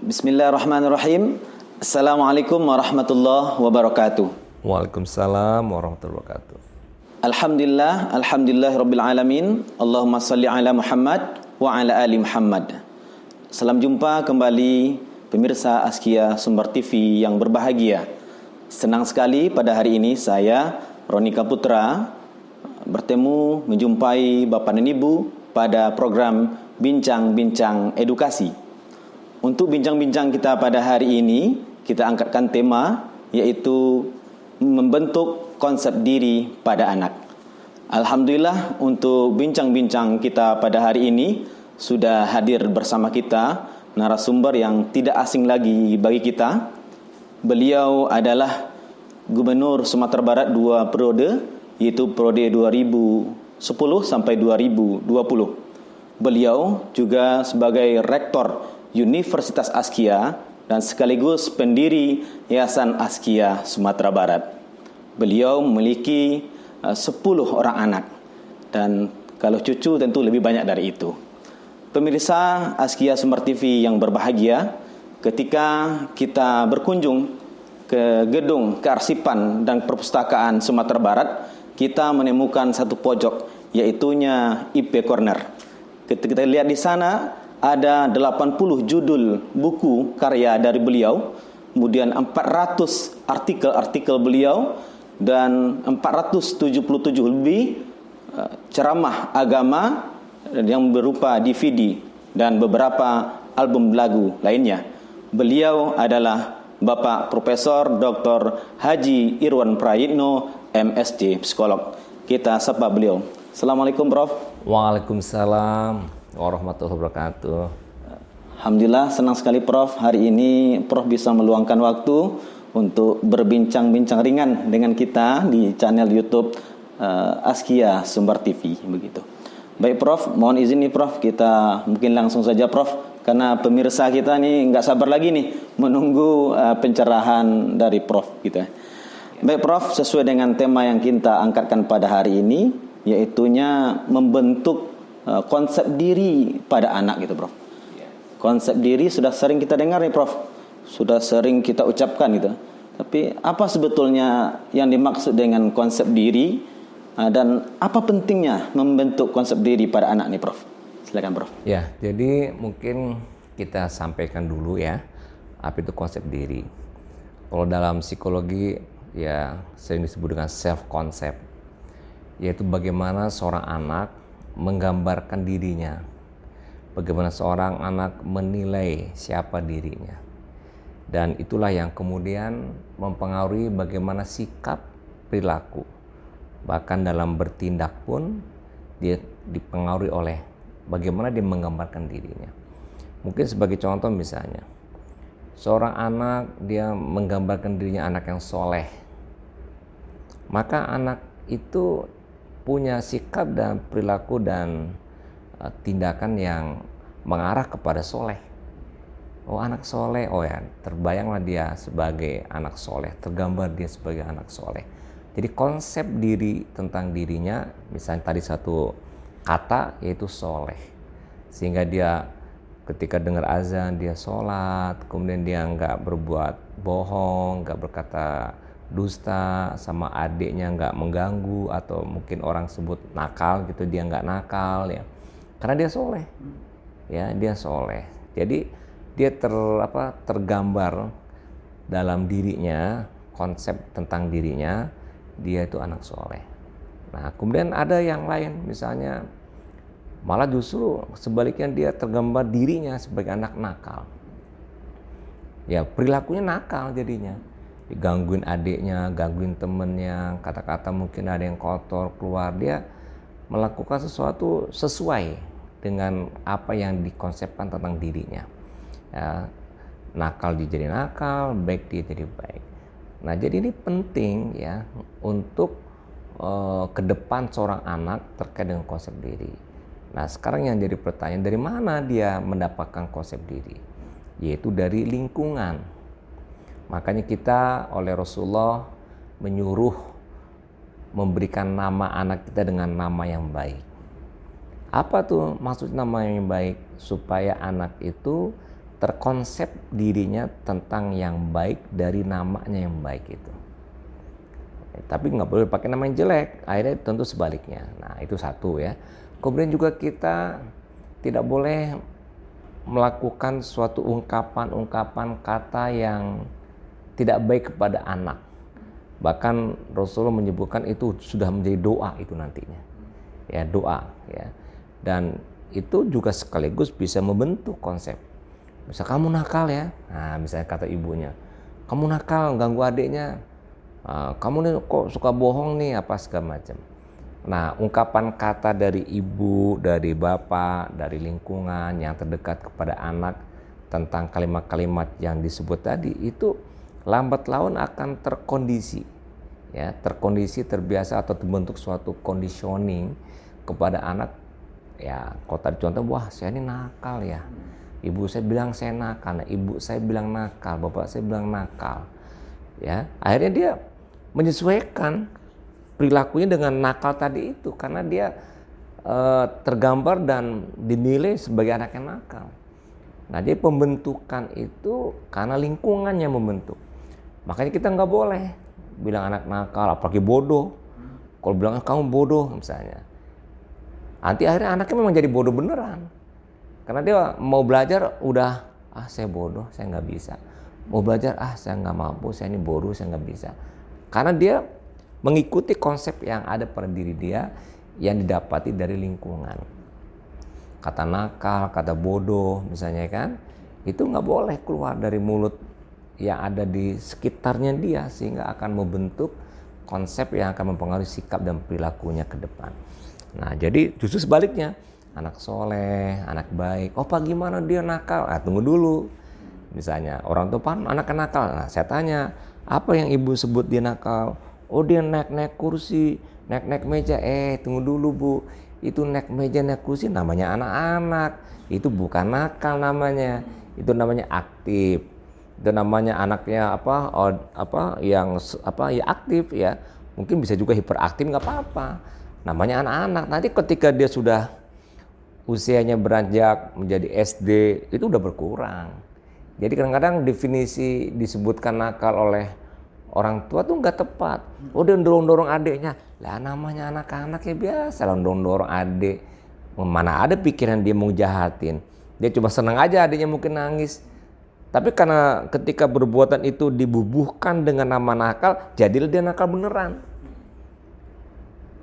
Bismillahirrahmanirrahim. Assalamualaikum warahmatullahi wabarakatuh. Waalaikumsalam warahmatullahi wabarakatuh. Alhamdulillahirabbil alamin. Allahumma shalli ala Muhammad wa ala ali Muhammad. Salam jumpa kembali pemirsa Askia Sumber TV yang berbahagia. Senang sekali pada hari ini saya Ronika Putra bertemu menjumpai Bapak dan Ibu pada program Bincang-Bincang Edukasi. Untuk bincang-bincang kita pada hari ini, kita angkatkan tema yaitu membentuk konsep diri pada anak. Alhamdulillah untuk bincang-bincang kita pada hari ini sudah hadir bersama kita narasumber yang tidak asing lagi bagi kita. Beliau adalah Gubernur Sumatera Barat 2 periode, yaitu periode 2010 sampai 2020. Beliau juga sebagai Rektor Universitas Askia dan sekaligus pendiri Yayasan Askia Sumatera Barat. Beliau memiliki 10 orang anak dan kalau cucu tentu lebih banyak dari itu. Pemirsa Askia Sumber TV yang berbahagia, ketika kita berkunjung ke gedung kearsipan dan perpustakaan Sumatera Barat, kita menemukan satu pojok yaitunya IP Corner. Ketika kita lihat di sana ada 80 judul buku karya dari beliau, kemudian 400 artikel-artikel beliau, dan 477 lebih ceramah agama yang berupa DVD dan beberapa album lagu lainnya. Beliau adalah Bapak Profesor Dr. Haji Irwan Prayitno, MSc Psikolog. Kita sapa beliau. Assalamualaikum Prof. Waalaikumsalam warahmatullahi wabarakatuh. Alhamdulillah senang sekali Prof. Hari ini Prof bisa meluangkan waktu untuk berbincang-bincang ringan dengan kita di channel YouTube Askia Sumber TV begitu. Baik Prof, mohon izin nih Prof, kita mungkin langsung saja Prof, karena pemirsa kita nih nggak sabar lagi nih menunggu pencerahan dari Prof gitu. Baik Prof, sesuai dengan tema yang kita angkatkan pada hari ini, yaitunya membentuk konsep diri pada anak gitu Prof. Konsep diri sudah sering kita dengar nih Prof, sudah sering kita ucapkan gitu. Tapi apa sebetulnya yang dimaksud dengan konsep diri dan apa pentingnya membentuk konsep diri pada anak nih Prof? Silakan Prof. Ya, jadi mungkin kita sampaikan dulu ya, apa itu konsep diri. Kalau dalam psikologi ya sering disebut dengan self concept, yaitu bagaimana seorang anak menggambarkan dirinya, bagaimana seorang anak menilai siapa dirinya, dan itulah yang kemudian mempengaruhi bagaimana sikap, perilaku, bahkan dalam bertindak pun dia dipengaruhi oleh bagaimana dia menggambarkan dirinya. Mungkin sebagai contoh misalnya, seorang anak dia menggambarkan dirinya anak yang soleh, maka anak itu punya sikap dan perilaku dan tindakan yang mengarah kepada soleh. Oh anak soleh, oh ya terbayanglah dia sebagai anak soleh, tergambar dia sebagai anak soleh. Jadi konsep diri tentang dirinya, misalnya tadi satu kata yaitu soleh, sehingga dia ketika dengar azan dia sholat, kemudian dia nggak berbuat bohong, nggak berkata dusta, sama adiknya nggak mengganggu, atau mungkin orang sebut nakal gitu, dia nggak nakal ya, karena dia soleh ya, dia soleh. Jadi dia tergambar dalam dirinya, konsep tentang dirinya, dia itu anak soleh. Nah kemudian ada yang lain, misalnya malah justru sebaliknya dia tergambar dirinya sebagai anak nakal ya, perilakunya nakal jadinya, digangguin adiknya, gangguin temennya, kata-kata mungkin ada yang kotor keluar, dia melakukan sesuatu sesuai dengan apa yang dikonsepkan tentang dirinya ya, nakal dia jadi nakal, baik dia jadi baik. Nah jadi ini penting ya untuk ke depan seorang anak terkait dengan konsep diri. Nah sekarang yang jadi pertanyaan, dari mana dia mendapatkan konsep diri? Yaitu dari lingkungan. Makanya kita oleh Rasulullah menyuruh memberikan nama anak kita dengan nama yang baik. Apa tuh maksud nama yang baik? Supaya anak itu terkonsep dirinya tentang yang baik dari namanya yang baik itu. Tapi nggak boleh pakai nama yang jelek, akhirnya tentu sebaliknya. Nah itu satu ya. Kemudian juga kita tidak boleh melakukan suatu ungkapan-ungkapan kata yang tidak baik kepada anak. Bahkan Rasulullah menyebutkan itu sudah menjadi doa itu nantinya. Ya doa ya. Dan itu juga sekaligus bisa membentuk konsep. Misal kamu nakal ya, nah misalnya kata ibunya, kamu nakal ganggu adiknya, kamu nih kok suka bohong nih apa segala macam. Nah ungkapan kata dari ibu, dari bapak, dari lingkungan yang terdekat kepada anak tentang kalimat-kalimat yang disebut tadi itu lambat laun akan terkondisi, ya terkondisi, terbiasa atau terbentuk suatu conditioning kepada anak. Ya kalau tadi contoh, wah saya ini nakal ya. Ibu saya bilang saya nakal, nah, ibu saya bilang nakal, bapak saya bilang nakal. Ya, akhirnya dia menyesuaikan perilakunya dengan nakal tadi itu karena dia tergambar dan dinilai sebagai anak yang nakal. Nah, jadi pembentukan itu karena lingkungan yang membentuk. Makanya kita nggak boleh bilang anak nakal, apalagi bodoh. Kalau bilang kamu bodoh misalnya, nanti akhirnya anaknya memang jadi bodoh beneran. Karena dia mau belajar udah, saya bodoh, saya nggak bisa. Mau belajar, saya nggak mampu, saya ini bodoh, saya nggak bisa. Karena dia mengikuti konsep yang ada pada diri dia yang didapati dari lingkungan. Kata nakal, kata bodoh misalnya kan, itu nggak boleh keluar dari mulut yang ada di sekitarnya dia sehingga akan membentuk konsep yang akan mempengaruhi sikap dan perilakunya ke depan. Nah jadi justru sebaliknya, anak soleh, anak baik. Pak gimana dia nakal? Tunggu dulu. Misalnya orang tua anak nakal. Nah saya tanya, apa yang ibu sebut dia nakal? Dia naik kursi, naik meja. Tunggu dulu bu. Itu naik meja, naik kursi namanya anak-anak. Itu bukan nakal namanya. Itu namanya aktif. Itu namanya anaknya yang aktif ya. Mungkin bisa juga hiperaktif, nggak apa-apa. Namanya anak-anak. Nanti ketika dia sudah usianya beranjak menjadi SD itu udah berkurang. Jadi kadang-kadang definisi disebutkan nakal oleh orang tua tuh nggak tepat. Dia dorong-dorong adiknya. Lah namanya anak-anak ya biasa lah dorong-dorong adik. Mana ada pikiran dia mau jahatin. Dia cuma senang aja adiknya mungkin nangis. Tapi karena ketika perbuatan itu dibubuhkan dengan nama nakal, jadilah dia nakal beneran.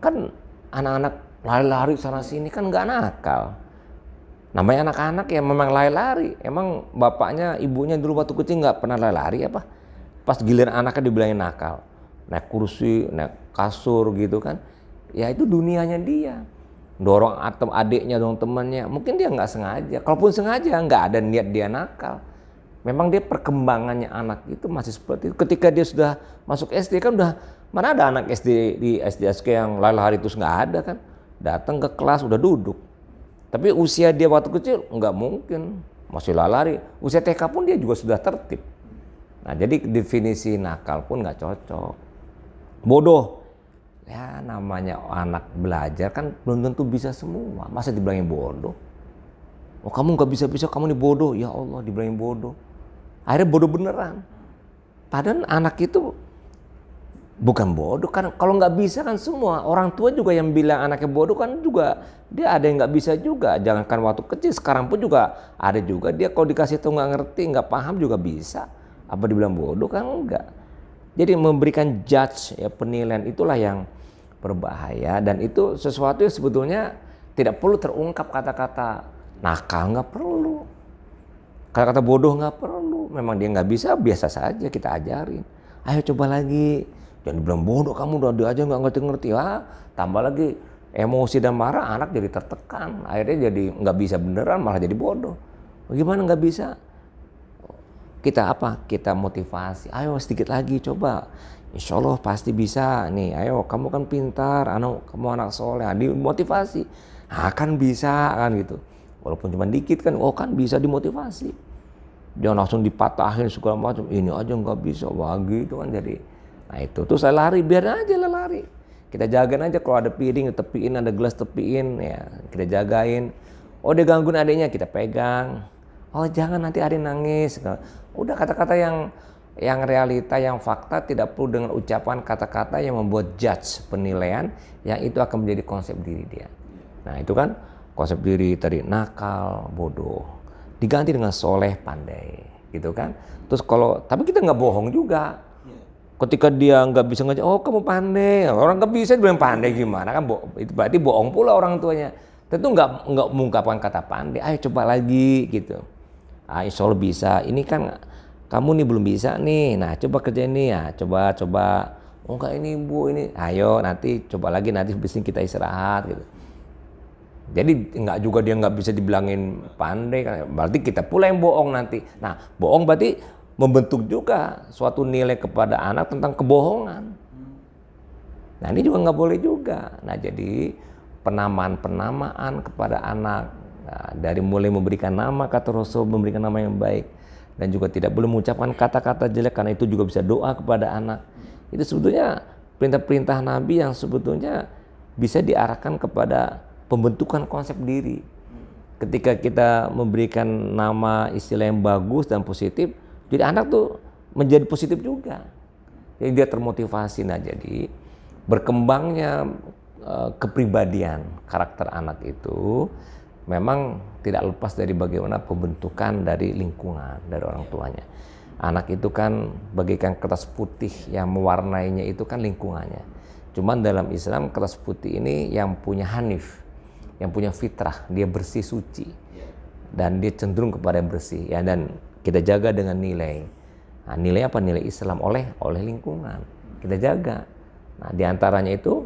Kan anak-anak lari-lari sana sini kan nggak nakal. Namanya anak-anak ya memang lari-lari. Emang bapaknya, ibunya dulu waktu kecil nggak pernah lari-lari apa? Pas giliran anaknya dibilangin nakal, naik kursi, naik kasur gitu kan? Ya itu dunianya dia. Dorong atau adiknya, dorong temannya. Mungkin dia nggak sengaja. Kalaupun sengaja nggak ada niat dia nakal. Memang dia perkembangannya anak itu masih seperti itu. Ketika dia sudah masuk SD kan udah mana ada anak SD di SD yang lari-lari terus nggak ada kan? Datang ke kelas udah duduk. Tapi usia dia waktu kecil nggak mungkin, masih lari. Usia TK pun dia juga sudah tertib. Nah jadi definisi nakal pun nggak cocok. Bodoh, ya namanya anak belajar kan belum tentu bisa semua. Masa dibilangin bodoh? Kamu nggak bisa, kamu nih bodoh. Ya Allah dibilangin bodoh. Akhirnya bodoh beneran. Padahal anak itu bukan bodoh kan, kalau nggak bisa kan semua orang tua juga yang bilang anaknya bodoh kan juga dia ada yang nggak bisa juga. Jangankan waktu kecil, sekarang pun juga ada juga dia kalau dikasih tahu nggak ngerti, nggak paham juga bisa. Apa dibilang bodoh kan enggak. Jadi memberikan judge ya penilaian itulah yang berbahaya dan itu sesuatu yang sebetulnya tidak perlu terungkap kata-kata nakal, nggak perlu. Kata-kata bodoh nggak perlu. Memang dia nggak bisa, biasa saja kita ajarin. Ayo coba lagi. Jangan dibilang bodoh kamu udah dia aja nggak ngerti-ngerti. Tambah lagi emosi dan marah, anak jadi tertekan. Akhirnya jadi nggak bisa beneran, malah jadi bodoh. Bagaimana nggak bisa? Kita apa? Kita motivasi. Ayo sedikit lagi coba. Insya Allah pasti bisa. Nih, ayo kamu kan pintar, kamu anak soleh. Dimotivasi. Kan bisa kan gitu. Walaupun cuma dikit kan, kan bisa dimotivasi. Jangan langsung dipatahin segala macam. Ini aja nggak bisa, wah gitu kan jadi. Nah itu tuh saya lari, biar aja lah lari. Kita jagain aja kalau ada piring tepiin, ada gelas tepiin, ya kita jagain. Dia gangguin adiknya, kita pegang. Oh jangan nanti adik nangis. Udah kata-kata yang realita, yang fakta, tidak perlu dengan ucapan kata-kata yang membuat judge, penilaian, yang itu akan menjadi konsep diri dia. Nah itu kan konsep diri tadi, nakal, bodoh, diganti dengan soleh, pandai, gitu kan. Terus tapi kita nggak bohong juga. Ketika dia nggak bisa ngajar, oh kamu pandai, orang nggak bisa bilang pandai gimana kan? Itu berarti bohong pula orang tuanya. Tentu nggak mengungkapkan kata pandai, ayo coba lagi gitu. Insya Allah bisa. Ini kan kamu nih belum bisa nih. Nah coba kerja ini ya, coba. Oh enggak ini bu ini. Ayo nanti coba lagi, nanti bisnis kita istirahat gitu. Jadi nggak juga dia nggak bisa dibilangin pandai kan. Berarti kita pula yang bohong nanti. Nah bohong berarti membentuk juga suatu nilai kepada anak tentang kebohongan. Nah ini juga nggak boleh juga. Nah jadi penamaan kepada anak. Nah, dari mulai memberikan nama, kata Rasul, memberikan nama yang baik, dan juga tidak boleh mengucapkan kata-kata jelek, karena itu juga bisa doa kepada anak. Itu sebetulnya perintah-perintah Nabi yang sebetulnya bisa diarahkan kepada pembentukan konsep diri. Ketika kita memberikan nama, istilah yang bagus dan positif, jadi anak tuh menjadi positif juga. Jadi dia termotivasi. Nah jadi berkembangnya kepribadian karakter anak itu memang tidak lepas dari bagaimana pembentukan dari lingkungan, dari orang tuanya. Anak itu kan bagaikan kertas putih, yang mewarnainya itu kan lingkungannya. Cuman dalam Islam kertas putih ini yang punya hanif, yang punya fitrah, dia bersih, suci, dan dia cenderung kepada yang bersih. Ya, dan kita jaga dengan nilai. Nah, nilai apa? Nilai Islam oleh lingkungan. Kita jaga. Nah, diantaranya itu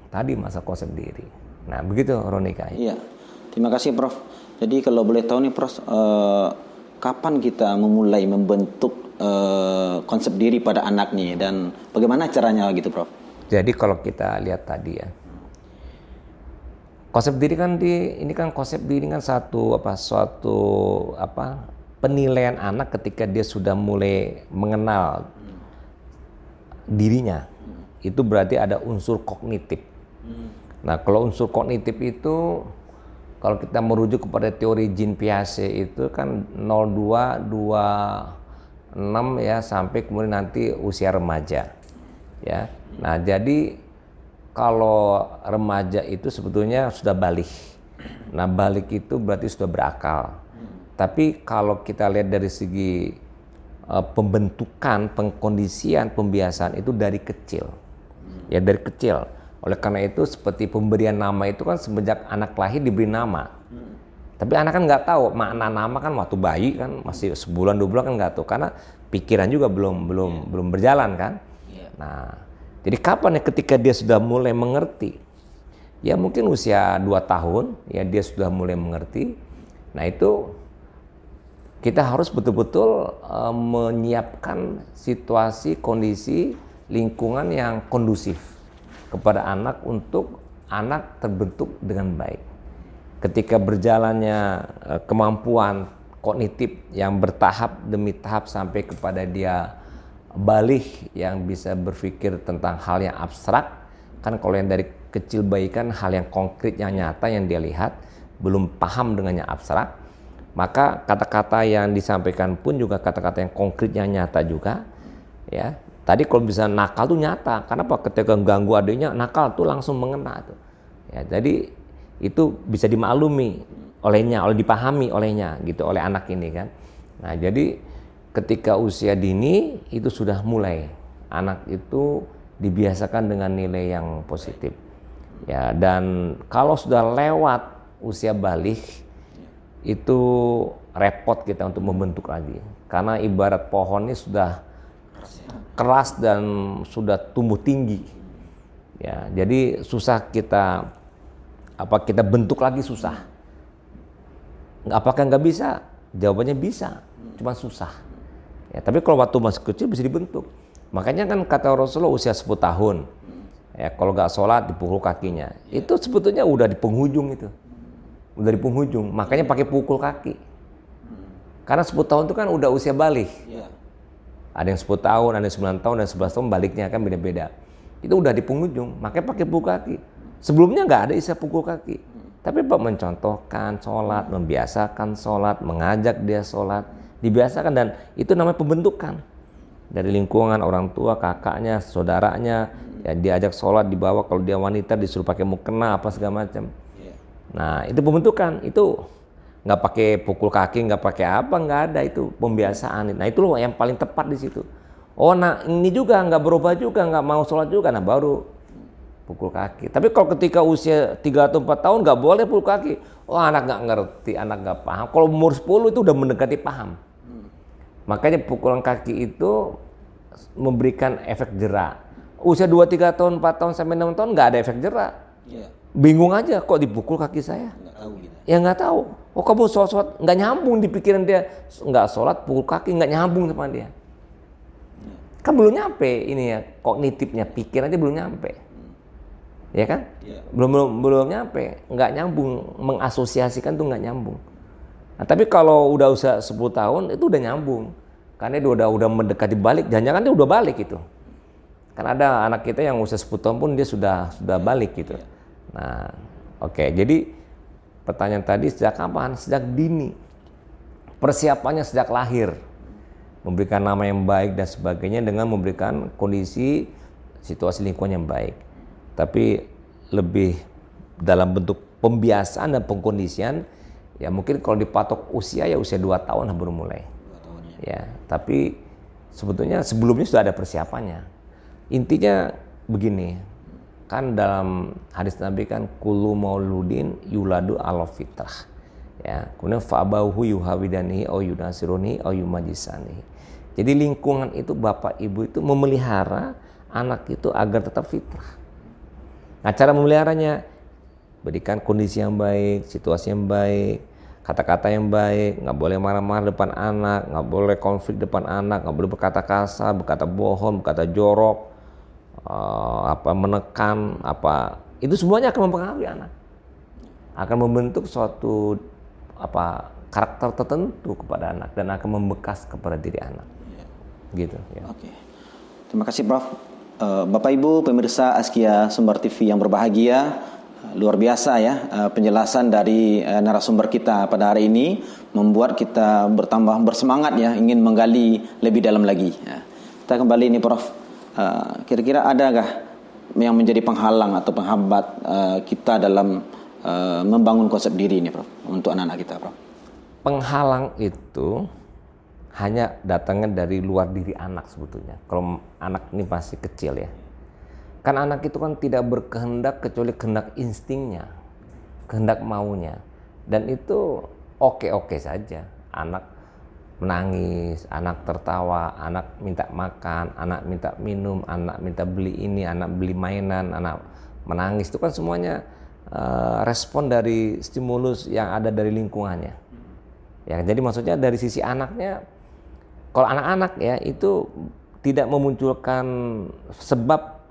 tadi masa konsep diri. Nah, begitu Ronika. Iya. Terima kasih Prof. Jadi kalau boleh tahu nih Prof, kapan kita memulai membentuk konsep diri pada anak nih, dan bagaimana caranya gitu Prof? Jadi kalau kita lihat tadi ya, konsep diri kan ini kan konsep diri kan suatu penilaian anak ketika dia sudah mulai mengenal dirinya. Itu berarti ada unsur kognitif. Nah kalau unsur kognitif itu, kalau kita merujuk kepada teori Jean Piaget itu kan 02, 26 ya, sampai kemudian nanti usia remaja. Ya. Nah, jadi kalau remaja itu sebetulnya sudah balik. Nah, balik itu berarti sudah berakal. Tapi kalau kita lihat dari segi pembentukan, pengkondisian, pembiasaan itu dari kecil. Ya, dari kecil. Oleh karena itu seperti pemberian nama itu kan semenjak anak lahir diberi nama. Tapi anak kan nggak tahu makna nama kan waktu bayi kan, masih sebulan 2 bulan kan nggak tahu, karena pikiran juga belum berjalan kan. Nah, jadi kapan ya ketika dia sudah mulai mengerti? Ya mungkin usia 2 tahun ya dia sudah mulai mengerti. Nah itu kita harus betul-betul menyiapkan situasi, kondisi, lingkungan yang kondusif kepada anak untuk anak terbentuk dengan baik. Ketika berjalannya kemampuan kognitif yang bertahap demi tahap sampai kepada dia balik, yang bisa berpikir tentang hal yang abstrak. Kan kalau yang dari kecil bayi kan hal yang konkret, yang nyata, yang dia lihat, belum paham dengan yang abstrak. Maka kata-kata yang disampaikan pun juga kata-kata yang konkret, yang nyata juga. Ya. Tadi kalau bisa nakal tuh nyata, karena apa? Ketika ganggu adiknya nakal tuh langsung mengena tuh. Ya, jadi itu bisa dimaklumi olehnya, dipahami olehnya gitu, oleh anak ini kan. Nah, jadi ketika usia dini itu sudah mulai anak itu dibiasakan dengan nilai yang positif. Ya, dan kalau sudah lewat usia balik itu repot kita untuk membentuk lagi. Karena ibarat pohon ini sudah keras dan sudah tumbuh tinggi, ya jadi susah kita bentuk lagi, susah. Apakah nggak bisa? Jawabannya bisa, cuma susah. Ya tapi kalau waktu masih kecil bisa dibentuk. Makanya kan kata Rasulullah usia 10 tahun, ya kalau nggak sholat dipukul kakinya. Itu sebetulnya udah di penghujung itu, udah di penghujung. Makanya pakai pukul kaki. Karena 10 tahun itu kan udah usia balik. Ada yang 10 tahun, ada yang 9 tahun, dan 11 tahun baliknya kan beda-beda. Itu udah di penghujung, makanya pakai pukul kaki. Sebelumnya nggak ada istilah pukul kaki. Tapi Bapak mencontohkan sholat, membiasakan sholat, mengajak dia sholat, dibiasakan, dan itu namanya pembentukan. Dari lingkungan orang tua, kakaknya, saudaranya, ya diajak sholat, dibawa, kalau dia wanita disuruh pakai mukena apa segala macam. Nah itu pembentukan, itu nggak pakai pukul kaki, nggak pakai apa, nggak ada, itu pembiasaan. Nah itu loh yang paling tepat di situ. Oh nah ini juga nggak berubah juga, nggak mau sholat juga, nah baru pukul kaki. Tapi kalau ketika usia 3 atau 4 tahun nggak boleh pukul kaki. Oh anak nggak ngerti, anak nggak paham. Kalau umur 10 itu udah mendekati paham. Makanya pukulan kaki itu memberikan efek jerak. Usia 2, 3 tahun, 4 tahun sampai 6 tahun nggak ada efek jerak. Bingung aja kok dipukul kaki saya. Nggak tahu gitu. Ya nggak tahu. Oh kamu sholat, nggak nyambung di pikiran dia. Nggak sholat pukul kaki, nggak nyambung sama dia. Kan belum nyampe ini ya, kognitifnya, pikirannya belum nyampe. Ya kan? Belum nyampe, nggak nyambung, mengasosiasikan tuh nggak nyambung. Nah, tapi kalau udah usia 10 tahun itu udah nyambung, karena dia udah mendekati balik, jangan-jangan dia udah balik itu. Kan ada anak kita yang usia 10 tahun pun dia sudah balik gitu. Nah, oke. Jadi pertanyaan tadi sejak kapan? Sejak dini. Persiapannya sejak lahir, memberikan nama yang baik dan sebagainya dengan memberikan kondisi situasi lingkungan yang baik. Tapi lebih dalam bentuk pembiasaan dan pengkondisian, ya mungkin kalau dipatok usia ya usia 2 tahun baru mulai. 2 tahun ya. Ya, tapi sebetulnya sebelumnya sudah ada persiapannya. Intinya begini, kan dalam hadis Nabi kan kullu mauludin yuladu ala fitrah. Ya, kemudian fa'abahu yuhawidanihi au yunasiruni au yumajisanihi. Jadi lingkungan itu bapak ibu itu memelihara anak itu agar tetap fitrah. Nah cara memeliharanya, berikan kondisi yang baik, situasi yang baik, kata-kata yang baik, nggak boleh marah-marah depan anak, nggak boleh konflik depan anak, nggak boleh berkata kasar, berkata bohong, berkata jorok, menekan, itu semuanya akan mempengaruhi anak, akan membentuk suatu karakter tertentu kepada anak dan akan membekas kepada diri anak, gitu. Ya. Oke, terima kasih Prof. Bapak Ibu pemirsa Askia Sumber TV yang berbahagia, luar biasa ya penjelasan dari narasumber kita pada hari ini membuat kita bertambah bersemangat ya, ingin menggali lebih dalam lagi. Ya. Kita kembali ini Prof. Kira-kira adakah yang menjadi penghalang atau penghambat kita dalam membangun konsep diri ini Prof untuk anak-anak kita Prof? Penghalang itu hanya datangnya dari luar diri anak sebetulnya. Kalau anak ini masih kecil ya. Kan anak itu kan tidak berkehendak kecuali kehendak instingnya, kehendak maunya. Dan itu oke-oke saja. Anak menangis, anak tertawa, anak minta makan, anak minta minum, anak minta beli ini, anak beli mainan, anak menangis. Itu kan semuanya respon dari stimulus yang ada dari lingkungannya. Ya, jadi maksudnya dari sisi anaknya, kalau anak-anak ya itu tidak memunculkan sebab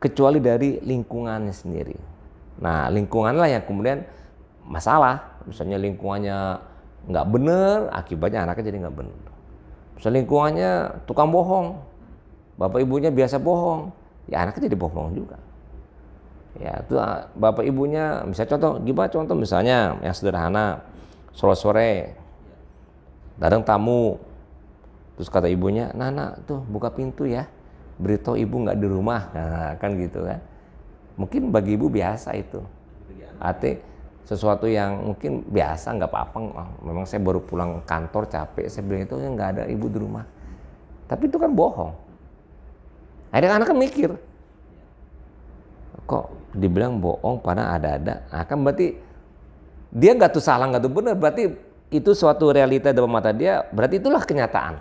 kecuali dari lingkungannya sendiri. Nah lingkunganlah yang kemudian masalah. Misalnya lingkungannya nggak bener, akibatnya anaknya jadi nggak bener. Misalnya lingkungannya tukang bohong, bapak ibunya biasa bohong, ya anaknya jadi bohong juga. Ya itu bapak ibunya, misalnya contoh misalnya yang sederhana, sore-sore datang tamu, terus kata ibunya, Nana tuh buka pintu ya, beritahu ibu nggak di rumah, nah, kan gitu kan. Mungkin bagi ibu biasa itu, arti sesuatu yang mungkin biasa, nggak apa-apa, memang saya baru pulang kantor capek, saya bilang itu nggak ada ibu di rumah. Tapi itu kan bohong. Anak-anak kan mikir, kok dibilang bohong padahal ada. Nah, kan berarti dia nggak tuh salah, nggak tuh benar, berarti itu suatu realita dalam mata dia, berarti itulah kenyataan.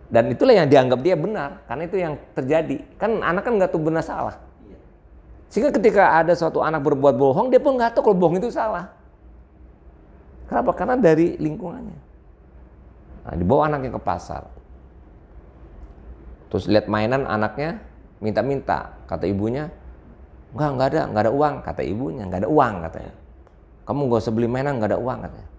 Dan itulah yang dianggap dia benar, karena itu yang terjadi. Kan anak kan nggak tuh benar salah. Sehingga ketika ada suatu anak berbuat bohong, dia pun nggak tahu kalau bohong itu salah. Kenapa? Karena dari lingkungannya. Nah, dibawa anaknya ke pasar. Terus lihat mainan anaknya, minta-minta. Kata ibunya, nggak ada uang. Kata ibunya, nggak ada uang katanya. Kamu nggak usah beli mainan, nggak ada uang katanya.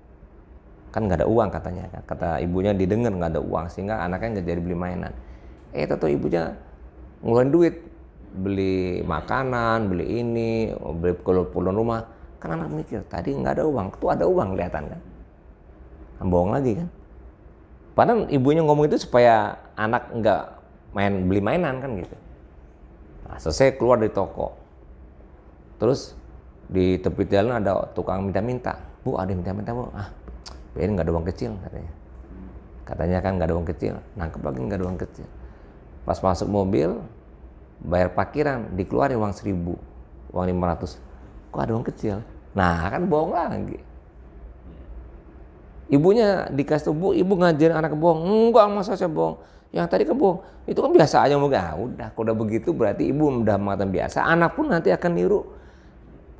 Kan nggak ada uang katanya. Kata ibunya didengar nggak ada uang, sehingga anaknya nggak jadi beli mainan. Tahu ibunya ngeluarin duit, beli makanan, beli ini, beli keperluan rumah. Kan anak mikir, tadi nggak ada uang, tuh ada uang kelihatan kan. Bohong lagi kan. Padahal ibunya ngomong itu supaya anak nggak beli mainan kan gitu. Nah, selesai keluar dari toko. Terus di tepi jalan ada tukang minta-minta. Bu, ada yang minta-minta bu. Biarin nggak ada uang kecil katanya. Katanya kan nggak ada uang kecil. Nangkep lagi nggak ada uang kecil. Pas masuk mobil, bayar parkiran, dikeluarin uang 1.000, uang 500. Kok ada uang kecil? Nah kan bohong lagi. Ibunya dikasih tuh, bu, ibu ngajarin anak bohong. Enggak, masa saya bohong. Yang tadi kan bohong. Itu kan biasa aja mungkin. Udah, kalau udah begitu berarti ibu udah mengatakan biasa. Anak pun nanti akan niru.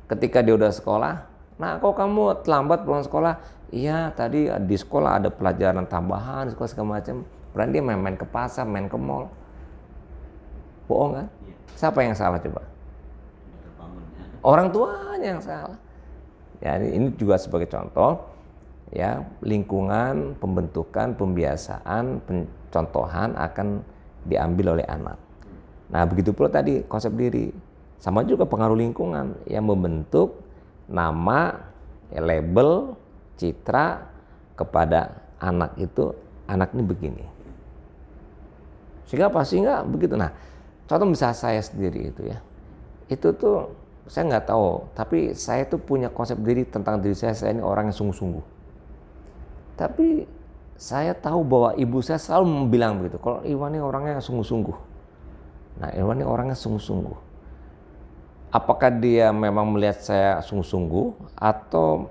Ketika dia udah sekolah, nah kok kamu terlambat pulang sekolah? Iya, tadi di sekolah ada pelajaran tambahan, sekolah segala macam. Berarti dia main-main ke pasar, main ke mall. Bohong kan? Siapa yang salah coba? Orang tuanya yang salah. Ya, ini juga sebagai contoh. Ya, lingkungan, pembentukan, pembiasaan, pencontohan akan diambil oleh anak. Nah, begitu pula tadi konsep diri. Sama juga pengaruh lingkungan yang membentuk nama, ya, label, citra kepada anak itu, anak ini begini. Sehingga apa? Sehingga begitu. Nah, contoh misalnya saya sendiri itu ya. Itu tuh saya nggak tahu, tapi saya tuh punya konsep diri tentang diri saya ini orang yang sungguh-sungguh. Tapi saya tahu bahwa ibu saya selalu bilang begitu, kalau Iwan ini orangnya sungguh-sungguh. Nah, Iwan ini orangnya sungguh-sungguh. Apakah dia memang melihat saya sungguh-sungguh atau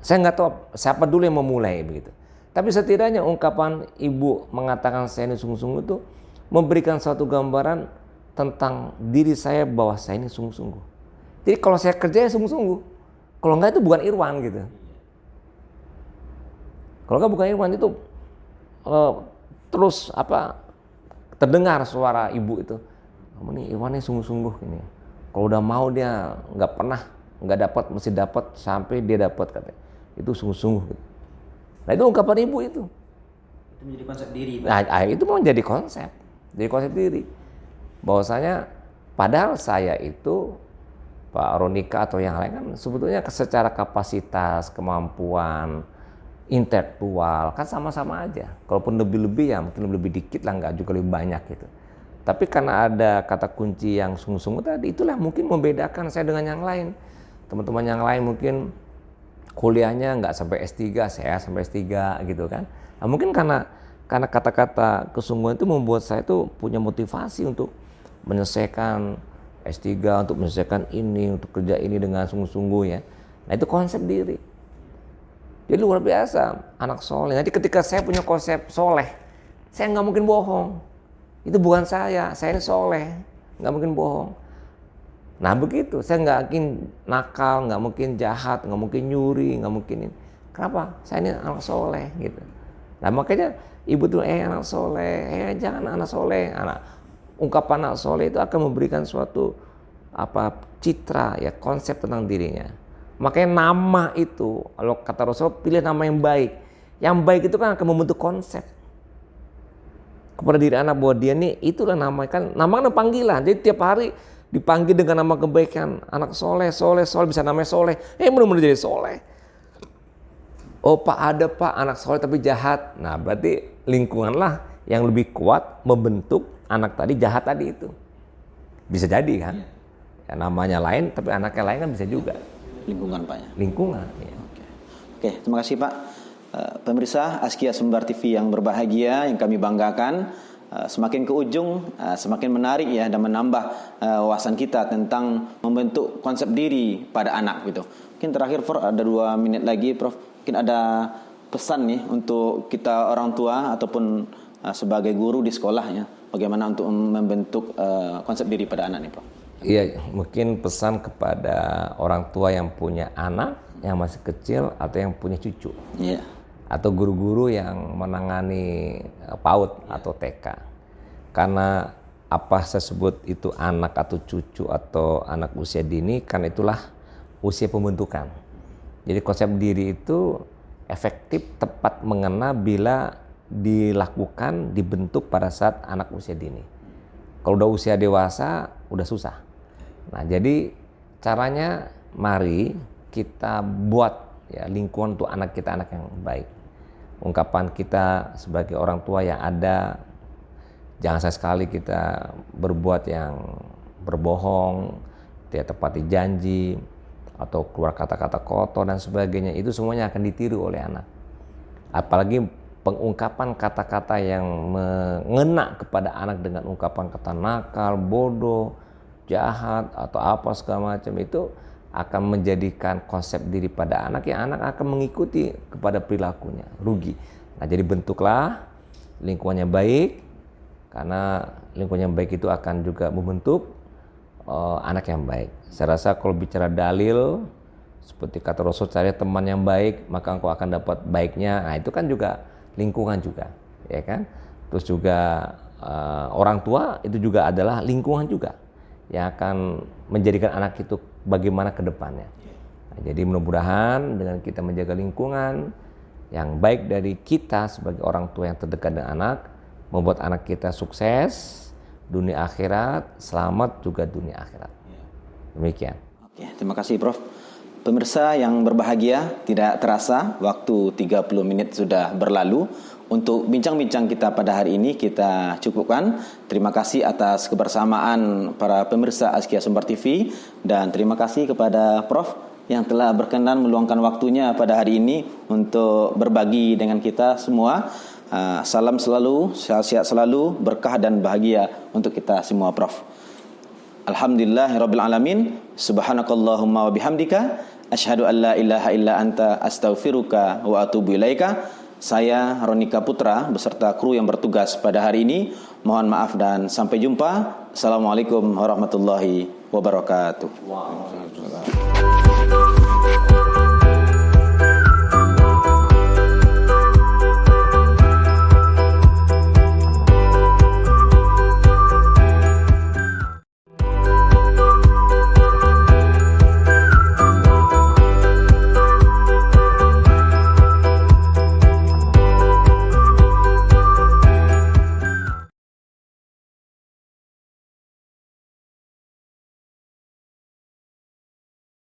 saya nggak tahu siapa dulu yang memulai begitu. Tapi setidaknya ungkapan ibu mengatakan saya ini sungguh-sungguh itu memberikan suatu gambaran tentang diri saya bahwa saya ini sungguh-sungguh. Jadi kalau saya kerja ya sungguh-sungguh. Kalau enggak itu bukan Irwan gitu. Kalau enggak bukan Irwan itu terus terdengar suara ibu itu. Kamu nih Irwan ini sungguh-sungguh ini. Kalau udah mau dia nggak dapat mesti dapat sampai dia dapat katanya. Itu sungguh-sungguh gitu. Nah, itu ungkapan ibu itu. Itu menjadi konsep diri. Nah, itu mau jadi konsep. Jadi konsep diri. Bahwasanya padahal saya itu Pak Ronika atau yang lain kan sebetulnya secara kapasitas, kemampuan, intelektual kan sama-sama aja. Kalaupun lebih-lebih ya mungkin lebih dikit lah, nggak juga lebih banyak gitu. Tapi karena ada kata kunci yang sungguh-sungguh tadi, itulah mungkin membedakan saya dengan yang lain. Teman-teman yang lain mungkin kuliahnya nggak sampai S3, saya sampai S3 gitu kan. Nah, mungkin karena kata-kata kesungguhan itu membuat saya tuh punya motivasi untuk menyelesaikan S3, untuk menyelesaikan ini, untuk kerja ini dengan sungguh-sungguh ya. Nah, itu konsep diri. Jadi luar biasa, anak soleh. Nanti ketika saya punya konsep soleh, saya nggak mungkin bohong. Itu bukan saya ini soleh, nggak mungkin bohong. Nah begitu, saya nggak mungkin nakal, nggak mungkin jahat, nggak mungkin nyuri, nggak mungkin ini. Kenapa? Saya ini anak soleh gitu. Nah makanya ibu tuh anak soleh, jangan anak soleh. Ungkapan anak soleh itu akan memberikan suatu citra ya, konsep tentang dirinya. Makanya nama itu, kalau kata Rasul, pilih nama yang baik. Yang baik itu kan akan membentuk konsep kepada diri anak bahwa dia nih itulah nama kan panggilan. Jadi tiap hari dipanggil dengan nama kebaikan, anak soleh bisa namanya soleh. Benar-benar jadi soleh. Oh Pak, ada Pak anak soleh tapi jahat. Nah berarti lingkunganlah yang lebih kuat membentuk anak tadi jahat tadi itu. Bisa jadi kan? Ya, namanya lain tapi anaknya lain kan bisa juga. Lingkungan Pak ya? Lingkungan. Ya. Oke, terima kasih Pak. Pemirsa Askia Sumbar TV yang berbahagia, yang kami banggakan, semakin ke ujung semakin menarik ya, dan menambah wawasan kita tentang membentuk konsep diri pada anak gitu. Mungkin terakhir Prof, ada 2 menit lagi Prof, mungkin ada pesan nih untuk kita orang tua ataupun sebagai guru di sekolah ya, bagaimana untuk membentuk konsep diri pada anak nih Prof. Iya, mungkin pesan kepada orang tua yang punya anak yang masih kecil atau yang punya cucu. Iya. Atau guru-guru yang menangani PAUD atau TK. Karena apa saya sebut itu anak atau cucu atau anak usia dini, karena itulah usia pembentukan. Jadi konsep diri itu efektif, tepat mengena bila dilakukan, dibentuk pada saat anak usia dini. Kalau udah usia dewasa, udah susah. Nah jadi caranya mari kita buat ya lingkungan untuk anak kita anak yang baik. Ungkapan kita sebagai orang tua yang ada, jangan sekali kita berbuat yang berbohong, tidak tepati janji, atau keluar kata-kata kotor dan sebagainya. Itu semuanya akan ditiru oleh anak. Apalagi pengungkapan kata-kata yang mengena kepada anak dengan ungkapan kata nakal, bodoh, jahat, atau apa segala macam, itu akan menjadikan konsep diri pada anak yang anak akan mengikuti kepada perilakunya, rugi. Nah, jadi bentuklah lingkungannya baik, karena lingkungan yang baik itu akan juga membentuk anak yang baik. Saya rasa kalau bicara dalil, seperti kata Rasul, cari teman yang baik, maka engkau akan dapat baiknya. Nah, itu kan juga lingkungan juga, ya kan? Terus juga orang tua itu juga adalah lingkungan juga yang akan menjadikan anak itu bagaimana ke depannya. Nah, jadi mudah-mudahan dengan kita menjaga lingkungan yang baik dari kita sebagai orang tua yang terdekat dengan anak, membuat anak kita sukses dunia akhirat, selamat juga dunia akhirat. Demikian. Oke, terima kasih Prof. Pemirsa yang berbahagia, tidak terasa waktu 30 menit sudah berlalu. Untuk bincang-bincang kita pada hari ini kita cukupkan. Terima kasih atas kebersamaan para pemirsa Azkia Sumber TV, dan terima kasih kepada Prof yang telah berkenan meluangkan waktunya pada hari ini untuk berbagi dengan kita semua. Salam selalu, sehat-sehat selalu, berkah dan bahagia untuk kita semua Prof. Alhamdulillahirabbil alamin. Subhanakallahumma wa bihamdika asyhadu an la ilaha illa anta astaghfiruka wa atubu ilaika. Saya Ronika Putra beserta kru yang bertugas pada hari ini mohon maaf dan sampai jumpa. Assalamualaikum warahmatullahi wabarakatuh.